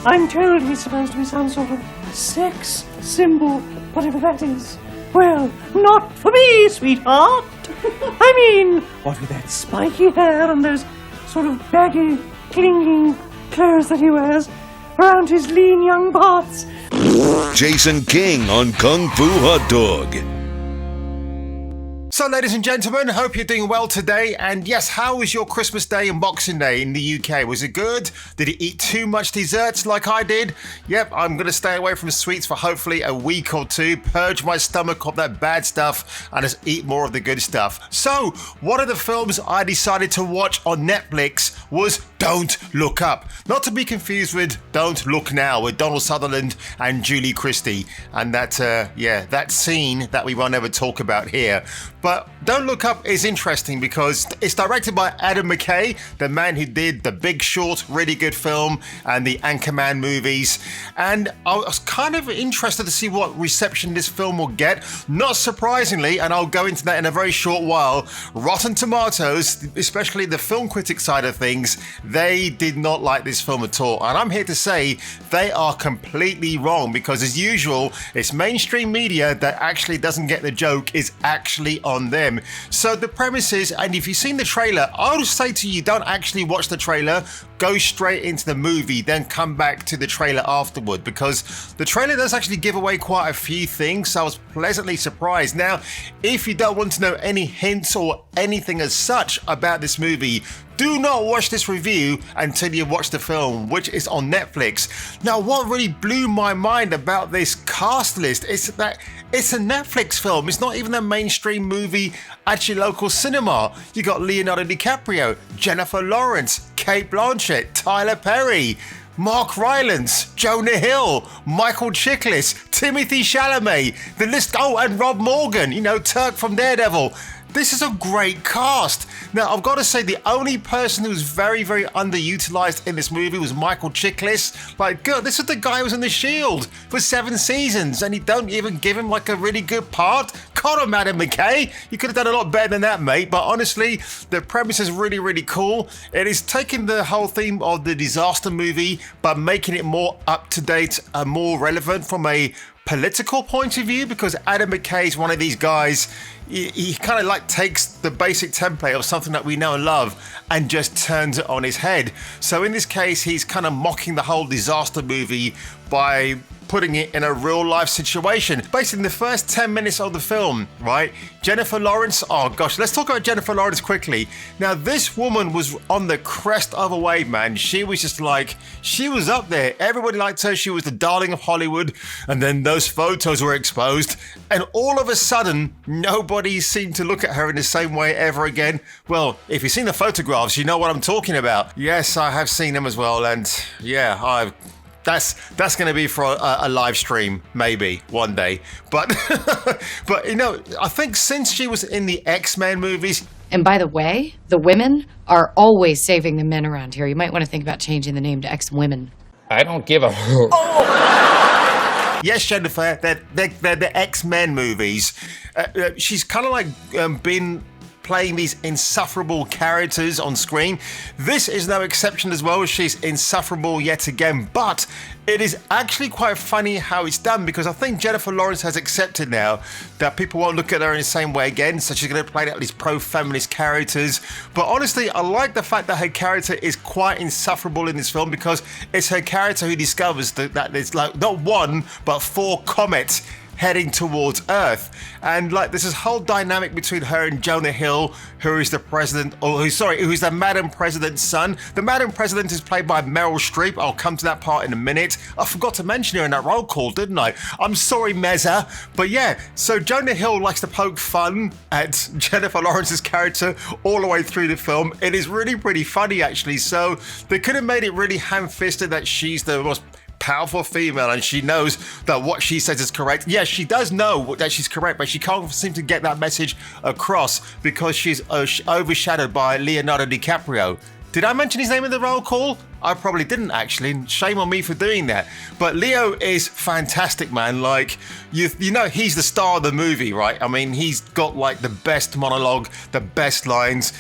I'm told he's supposed to be some sort of sex symbol, whatever that is. Well, not for me, sweetheart. I mean, what with that spiky hair and those sort of baggy, clinging clothes that he wears around his lean young parts. Jason King on Kung Fu Hot Dog. So, ladies and gentlemen, hope you're doing well today. And yes, how was your Christmas Day and Boxing Day in the UK? Was it good? Did you eat too much desserts like I did? Yep, I'm going to stay away from sweets for hopefully a week or two, purge my stomach of that bad stuff, and just eat more of the good stuff. So, one of the films I decided to watch on Netflix was Don't Look Up. Not to be confused with Don't Look Now with Donald Sutherland and Julie Christie. And that scene that we won't ever talk about here. But Don't Look Up is interesting because it's directed by Adam Mckay, the man who did The Big Short, really good film, and the Anchorman movies. And I was kind of interested to see what reception this film will get. Not surprisingly, and I'll go into that in a very short while, Rotten Tomatoes, especially the film critic side of things, they did not like this film at all. And I'm here to say they are completely wrong because, as usual, it's mainstream media that actually doesn't get the joke is actually on them. So the premise is, and if you've seen the trailer, I would say to you, don't actually watch the trailer, go straight into the movie, then come back to the trailer afterward, because the trailer does actually give away quite a few things, so I was pleasantly surprised. Now, if you don't want to know any hints or anything as such about this movie, do not watch this review until you watch the film, which is on Netflix. Now, what really blew my mind about this cast list is that it's a Netflix film. It's not even a mainstream movie at your local cinema. You got Leonardo DiCaprio, Jennifer Lawrence, Cate Blanchett, Tyler Perry, Mark Rylance, Jonah Hill, Michael Chiklis, Timothy Chalamet, the list, and Rob Morgan, Turk from Daredevil. This is a great cast. Now, I've got to say, the only person who was very, very underutilized in this movie was Michael Chiklis. Like, God, this is the guy who was in The Shield for 7 seasons, and you don't even give him, a really good part? Come on, Adam Mckay. You could have done a lot better than that, mate. But honestly, the premise is really, really cool. It is taking the whole theme of the disaster movie, but making it more up-to-date and more relevant from a political point of view, because Adam McKay is one of these guys. He kind of takes the basic template of something that we know and love and just turns it on his head. So in this case, he's kind of mocking the whole disaster movie by putting it in a real life situation. Basically, in the first 10 minutes of the film, right, Jennifer Lawrence, oh gosh, let's talk about Jennifer Lawrence quickly. Now, this woman was on the crest of a wave, man. She was just she was up there. Everybody liked her. She was the darling of Hollywood. And then those photos were exposed. And all of a sudden, nobody seemed to look at her in the same way ever again. Well, if you've seen the photographs, you know what I'm talking about. Yes, I have seen them as well. And yeah, that's going to be for a live stream, maybe one day. But I think since she was in the X-Men movies. And by the way, the women are always saving the men around here. You might want to think about changing the name to X-Women. I don't give a. Yes, Jennifer, they're the X-Men movies. She's kind of been playing these insufferable characters on screen. This is no exception as well. She's insufferable yet again, but it is actually quite funny how it's done, because I think Jennifer Lawrence has accepted now that people won't look at her in the same way again, so she's going to play out these pro-feminist characters. But honestly, I like the fact that her character is quite insufferable in this film, because it's her character who discovers that there's not one, but 4 comets heading towards Earth. And there's this whole dynamic between her and Jonah Hill, who is the president, who's the Madam President's son. The Madam President is played by Meryl Streep. I'll come to that part in a minute. I forgot to mention her in that roll call, didn't I? I'm sorry, Meza. But yeah, so Jonah Hill likes to poke fun at Jennifer Lawrence's character all the way through the film. It is really pretty funny, actually. So they could have made it really ham-fisted that she's the most powerful female and she knows that what she says is correct. Yes, she does know that she's correct, but she can't seem to get that message across because she's overshadowed by Leonardo DiCaprio. Did I mention his name in the roll call? I probably didn't, actually. Shame on me for doing that. But Leo is fantastic, man. He's the star of the movie, right? I mean, he's got the best monologue, the best lines.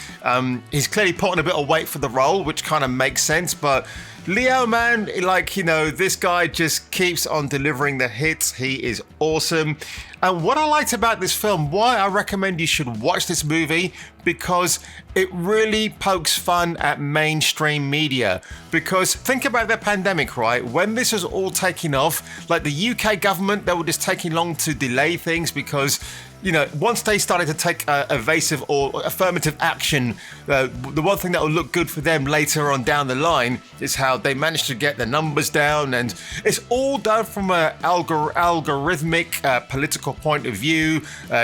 He's clearly putting a bit of weight for the role, which kind of makes sense. But Leo, man, like, this guy just keeps on delivering the hits. He is awesome. And what I liked about this film, why I recommend you should watch this movie, because it really pokes fun at mainstream media. Because think about the pandemic, right? When this was all taking off, like the UK government, they were just taking long to delay things because once they started to take evasive or affirmative action, the one thing that will look good for them later on down the line is how they managed to get the numbers down. And it's all done from an algorithmic political point of view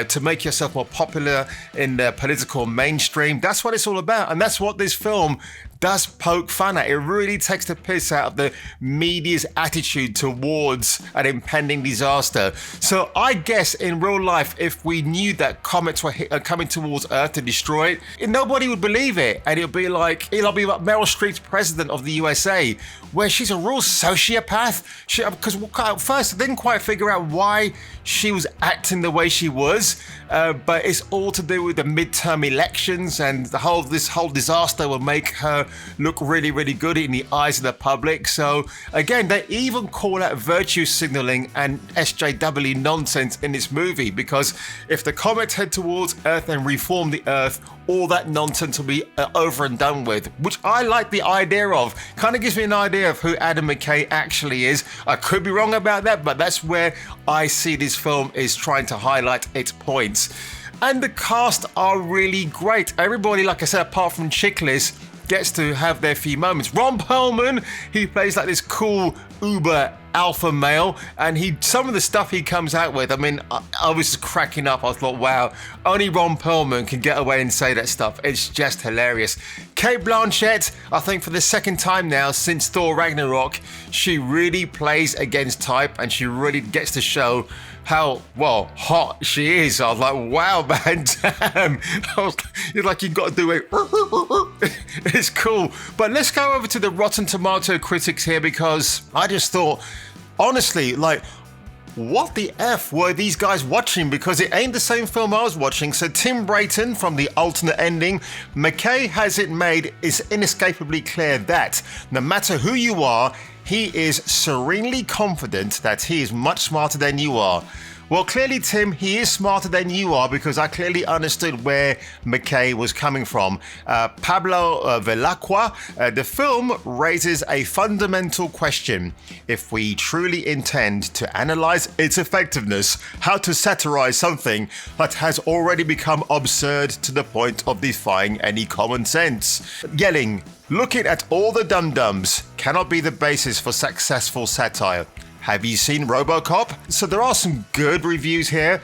to make yourself more popular in the political mainstream. That's what it's all about. And that's what this film does poke fun at. It really takes the piss out of the media's attitude towards an impending disaster. So I guess in real life, if we knew that comets were coming towards Earth to destroy it, nobody would believe it. And it'll be like Meryl Streep's president of the USA, where she's a real sociopath. Because at first I didn't quite figure out why she was acting the way she was, but it's all to do with the midterm elections, and this whole disaster will make her look really, really good in the eyes of the public. So again, they even call out virtue signaling and SJW nonsense in this movie, because if the comet head towards Earth and reform the Earth, all that nonsense will be over and done with, which I like the idea of. Kind of gives me an idea of who Adam McKay actually is. I could be wrong about that, but that's where I see this film is trying to highlight its points. And the cast are really great. Everybody, like I said, apart from Chiklis, gets to have their few moments. Ron Perlman, he plays like this cool uber alpha male, and some of the stuff he comes out with, I mean, I was just cracking up. I thought, wow, only Ron Perlman can get away and say that stuff. It's just hilarious. Cate Blanchett, I think for the second time now since Thor Ragnarok, she really plays against type, and she really gets to show how, hot she is. I was like, wow, man, damn. You're like, you've got to do it. It's cool. But let's go over to the Rotten Tomato critics here, because I just thought, honestly, like, what the F were these guys watching? Because it ain't the same film I was watching. So Tim Brayton from The Alternate Ending, Mckay Has It Made, is inescapably clear that no matter who you are, he is serenely confident that he is much smarter than you are. Well, clearly, Tim, he is smarter than you are, because I clearly understood where Mckay was coming from. Pablo Velacqua, the film raises a fundamental question. If we truly intend to analyze its effectiveness, how to satirize something that has already become absurd to the point of defying any common sense. Yelling, looking at all the dum-dums cannot be the basis for successful satire. Have you seen RoboCop? So there are some good reviews here.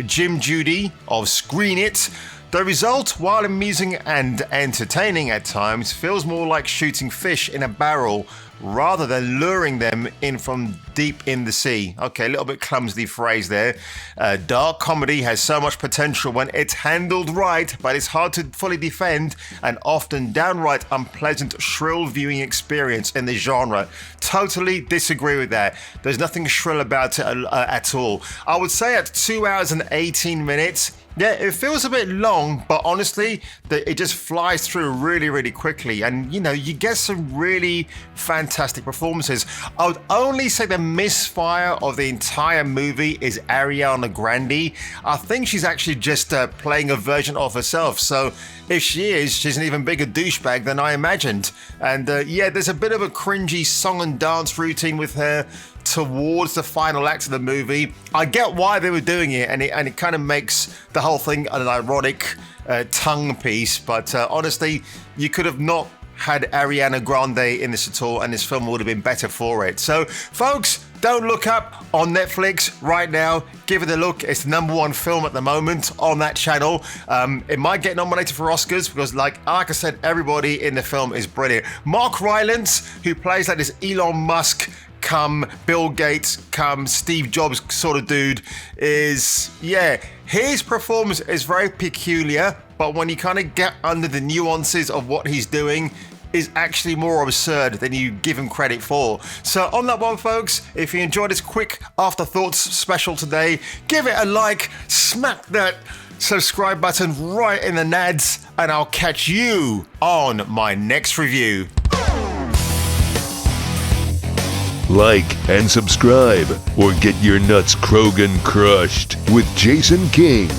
Jim Judy of Screen It. The result, while amusing and entertaining at times, feels more like shooting fish in a barrel rather than luring them in from deep in the sea. Okay, a little bit clumsily phrased there. Dark comedy has so much potential when it's handled right, but it's hard to fully defend an often downright unpleasant, shrill viewing experience in the genre. Totally disagree with that. There's nothing shrill about it at all. I would say at 2 hours and 18 minutes, yeah, it feels a bit long, but honestly, it just flies through really, really quickly. And, you get some really fantastic performances. I would only say the misfire of the entire movie is Ariana Grande. I think she's actually just playing a version of herself. So if she is, she's an even bigger douchebag than I imagined. And there's a bit of a cringy song and dance routine with her towards the final act of the movie. I get why they were doing it, and it kind of makes the whole thing an ironic tongue piece. But honestly, you could have not had Ariana Grande in this at all, and this film would have been better for it. So, folks, Don't Look Up on Netflix right now. Give it a look. It's the #1 film at the moment on that channel. It might get nominated for Oscars because, like I said, everybody in the film is brilliant. Mark Rylance, who plays like this Elon Musk come Bill Gates come Steve Jobs sort of dude, his performance is very peculiar, but when you kind of get under the nuances of what he's doing, is actually more absurd than you give him credit for. So on that one, folks, if you enjoyed this quick afterthoughts special today, give it a like, smack that subscribe button right in the nads, and I'll catch you on my next review. like, and subscribe, or get your nuts Krogan crushed with Jason King.